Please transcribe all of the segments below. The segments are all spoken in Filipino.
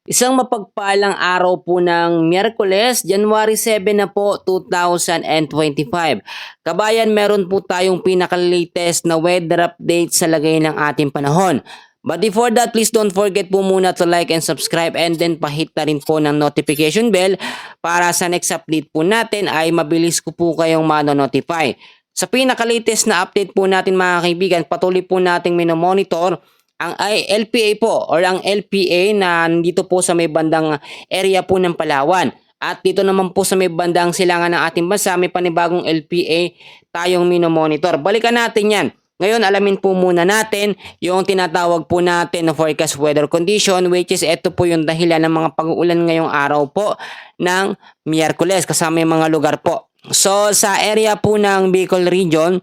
Isang mapagpalang araw po ng Miyerkules, January 7 na po, 2025. Kabayan, meron po tayong pinaka-latest na weather update sa lagay ng ating panahon. But before that, please don't forget po muna to like and subscribe and then pahit na rin po ng notification bell para sa next update po natin ay mabilis ko po kayong mano-notify. Sa pinaka-latest na update po natin mga kaibigan, patuloy po nating minomonitor ang LPA po or ang LPA na nandito po sa may bandang area po ng Palawan. At dito naman po sa may bandang silangan ng ating bansa, may panibagong LPA tayong minomonitor. Balikan natin yan. Ngayon, alamin po muna natin yung tinatawag po natin na forecast weather condition, which is ito po yung dahilan ng mga pag-uulan ngayong araw po ng Miyerkules kasama yung mga lugar po. So sa area po ng Bicol Region,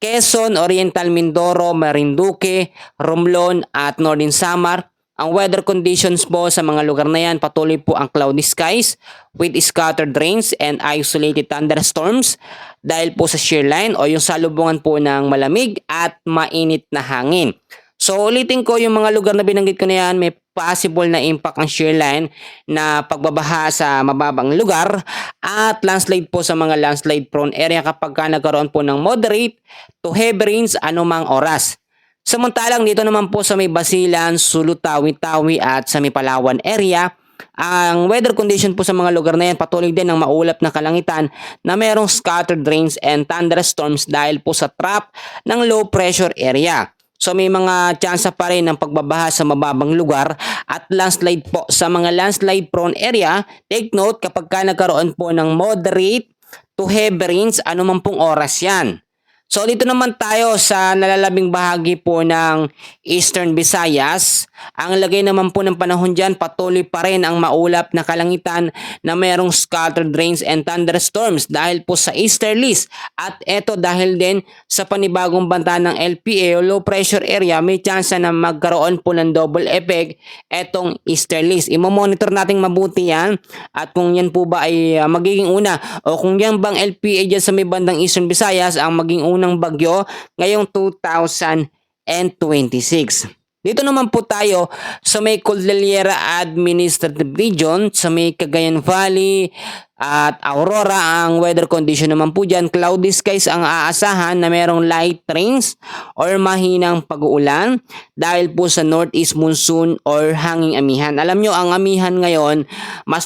Quezon, Oriental Mindoro, Marinduque, Romblon at Northern Samar. Ang weather conditions po sa mga lugar na yan, patuloy po ang cloudy skies with scattered rains and isolated thunderstorms dahil po sa shear line o yung salubungan po ng malamig at mainit na hangin. So ulitin ko yung mga lugar na binanggit ko na yan, may possible na impact ang shear line na pagbabaha sa mababang lugar at landslide po sa mga landslide prone area kapag nagkaroon po ng moderate to heavy rains anumang oras. Samantalang dito naman po sa may Basilan, Sulu, Tawi-Tawi at sa may Palawan area, ang weather condition po sa mga lugar na yan patuloy din ng maulap na kalangitan na mayroong scattered rains and thunderstorms dahil po sa trap ng low pressure area. So may mga tsansa pa rin ng pagbabaha sa mababang lugar at landslide po sa mga landslide prone area. Take note kapag nagkaroon po ng moderate to heavy rains anuman pong oras yan. So dito naman tayo sa nalalabing bahagi po ng Eastern Visayas. Ang lagay naman po ng panahon dyan, patuloy pa rin ang maulap na kalangitan na mayroong scattered rains and thunderstorms dahil po sa easterlies. At eto dahil din sa panibagong banta ng LPA o low pressure area, may chance na magkaroon po ng double effect etong easterlies. Imo-monitor nating mabuti yan at kung yan po ba ay magiging una o kung yan bang LPA dyan sa may bandang Eastern Visayas ang maging unang bagyo ngayong 2026. Dito naman po tayo sa may Cordillera Administrative Region, sa may Cagayan Valley at Aurora. Ang weather condition naman po dyan, cloudy skies ang aasahan na merong light rains or mahinang pag-uulan dahil po sa northeast monsoon or hanging amihan. Alam nyo, ang amihan ngayon, mas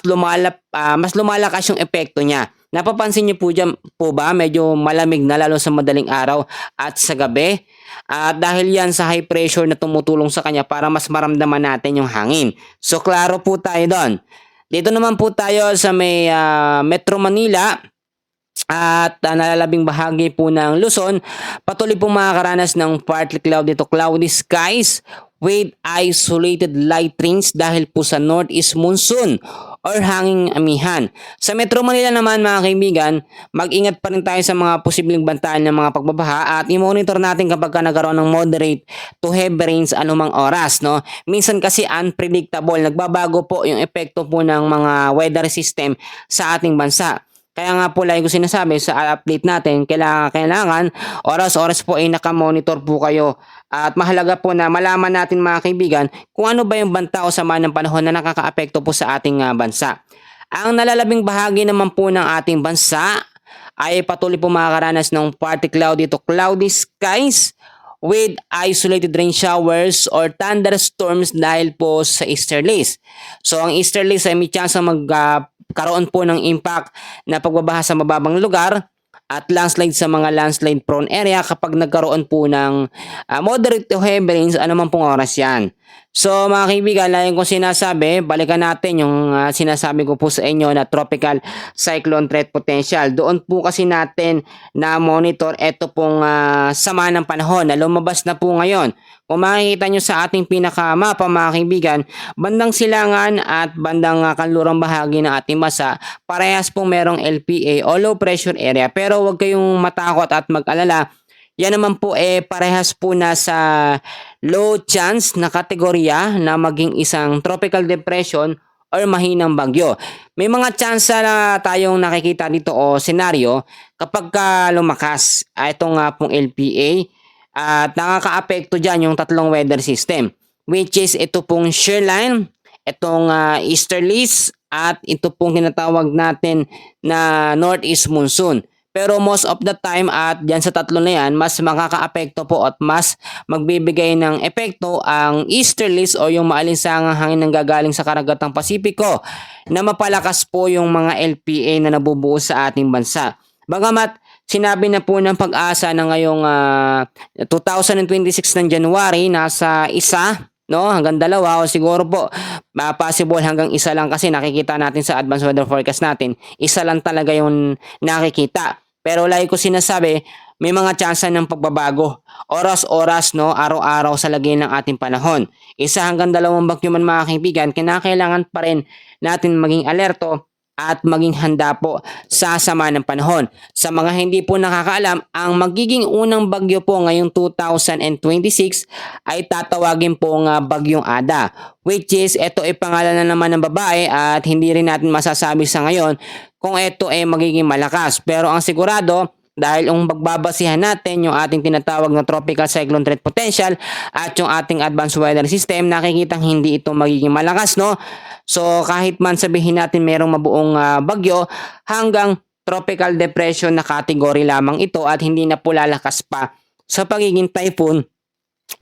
lumalakas yung epekto niya. Napapansin niyo po dyan po ba medyo malamig na lalo sa madaling araw at sa gabi? At dahil yan sa high pressure na tumutulong sa kanya para mas maramdaman natin yung hangin. So klaro po tayo doon. Dito naman po tayo sa may Metro Manila at nalalabing bahagi po ng Luzon. Patuloy pong makakaranas ng partly cloudy to cloudy skies with isolated light rains dahil po sa northeast monsoon or hanging amihan. Sa Metro Manila naman mga kaibigan, mag-ingat pa rin tayo sa mga posibleng bantaan ng mga pagbabaha at i-monitor natin kapag nagkaroon ng moderate to heavy rains anumang oras. No? Minsan kasi unpredictable, nagbabago po yung epekto po ng mga weather system sa ating bansa. Kaya nga po lagi ko sinasabi sa update natin, kailangan oras-oras po ay nakamonitor po kayo. At mahalaga po na malaman natin mga kaibigan kung ano ba yung banta o sama ng panahon na nakakaapekto po sa ating bansa. Ang nalalabing bahagi naman po ng ating bansa ay patuloy po makakaranas ng partly cloudy to cloudy skies with isolated rain showers or thunderstorms dahil po sa easterlies. So ang easterlies ay may chance magkaroon po ng impact na pagbabaha sa mababang lugar at landslide sa mga landslide prone area kapag nagkaroon po ng moderate to heavy rains anuman pong oras yan. So mga kaibigan, layan kong sinasabi, balikan natin yung sinasabi ko po sa inyo na tropical cyclone threat potential. Doon po kasi natin na monitor ito pong sama ng panahon na lumabas na po ngayon. Kung makikita nyo sa ating pinakamapa mga kaibigan, bandang silangan at bandang kanlurang bahagi ng ating bansa, parehas pong merong LPA o low pressure area. Pero huwag kayong matakot at mag-alala. Yan naman po parehas po na sa low chance na kategorya na maging isang tropical depression or mahinang bagyo. May mga chance na tayong nakikita dito o senaryo kapag lumakas. Ito nga pong LPA At nakakaapekto dyan yung tatlong weather system, which is ito pong shear line, itong easterlies, at ito pong tinatawag natin na northeast monsoon. Pero most of the time at dyan sa tatlo na yan, mas makakaapekto po at mas magbibigay ng epekto ang easterlies o yung maalinsangang hangin na gagaling sa karagatang Pasipiko na mapalakas po yung mga LPA na nabubuo sa ating bansa. Bagamat sinabi na po ng Pag-asa na ngayong 2026 ng January, nasa isa, no, hanggang dalawa o siguro po possible hanggang isa lang kasi nakikita natin sa advanced weather forecast natin, isa lang talaga yung nakikita. Pero like ko sinasabi, may mga tsansa ng pagbabago. Oras-oras, no, araw-araw sa lagay ng ating panahon. Isa hanggang dalawang bagyo man mga kaibigan, kinakailangan pa rin natin maging alerto at maging handa po sa sama ng panahon. Sa mga hindi po nakakaalam, ang magiging unang bagyo po ngayong 2026 ay tatawagin po nga Bagyong Ada, which is ito ay pangalan na naman ng babae at hindi rin natin masasabi sa ngayon kung ito ay magiging malakas. Pero ang sigurado, dahil yung magbabasihan natin yung ating tinatawag na tropical cyclone threat potential at yung ating advanced weather system, nakikitang hindi ito magiging malakas, no? So kahit man sabihin natin merong mabuong bagyo, hanggang tropical depression na category lamang ito at hindi na po lalakas pa sa pagiging typhoon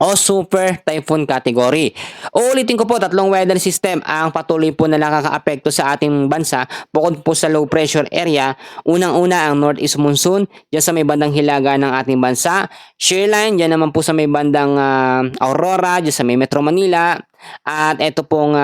o super typhoon category. Uulitin ko po, tatlong weather system ang patuloy po na nakakaapekto sa ating bansa bukod po sa low pressure area. Unang-una ang northeast monsoon dyan sa may bandang hilaga ng ating bansa. Shear line dyan naman po sa may bandang Aurora, dyan sa may Metro Manila. At ito pong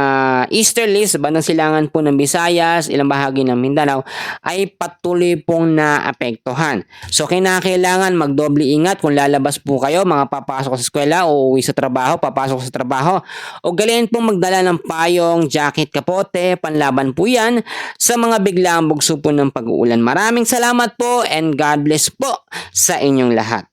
easterlies, bandang silangan po ng Visayas, ilang bahagi ng Mindanao ay patuloy pong naapektuhan. So kinakailangan magdoble ingat kung lalabas po kayo, mga papasok sa eskwela o uwi sa trabaho, papasok sa trabaho. O galing pong magdala ng payong, jacket, kapote, panlaban po yan sa mga biglaang bugso po ng pag-uulan. Maraming salamat po and God bless po sa inyong lahat.